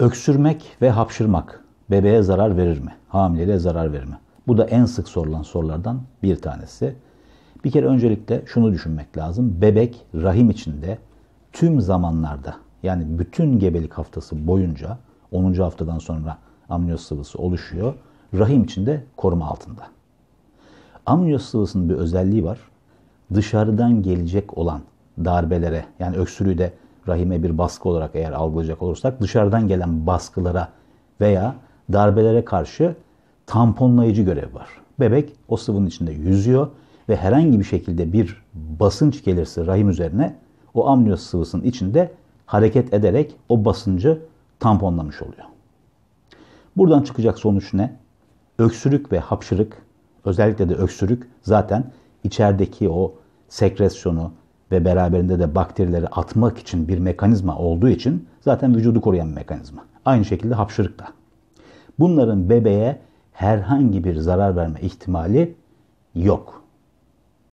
Öksürmek ve hapşırmak bebeğe zarar verir mi? Hamileliğe zarar verir mi? Bu da en sık sorulan sorulardan bir tanesi. Bir kere öncelikle şunu düşünmek lazım. Bebek rahim içinde tüm zamanlarda, yani bütün gebelik haftası boyunca 10. haftadan sonra amniyoz sıvısı oluşuyor. Rahim içinde koruma altında. Amniyoz sıvısının bir özelliği var. Dışarıdan gelecek olan darbelere, yani öksürüğü de rahime bir baskı olarak eğer algılayacak olursak, dışarıdan gelen baskılara veya darbelere karşı tamponlayıcı görevi var. Bebek o sıvının içinde yüzüyor ve herhangi bir şekilde bir basınç gelirse rahim üzerine, o amniyoz sıvısının içinde hareket ederek o basıncı tamponlamış oluyor. Buradan çıkacak sonuç ne? Öksürük ve hapşırık, özellikle de öksürük, zaten içerideki o sekresyonu ve beraberinde de bakterileri atmak için bir mekanizma olduğu için zaten vücudu koruyan bir mekanizma. Aynı şekilde hapşırık da. Bunların bebeğe herhangi bir zarar verme ihtimali yok.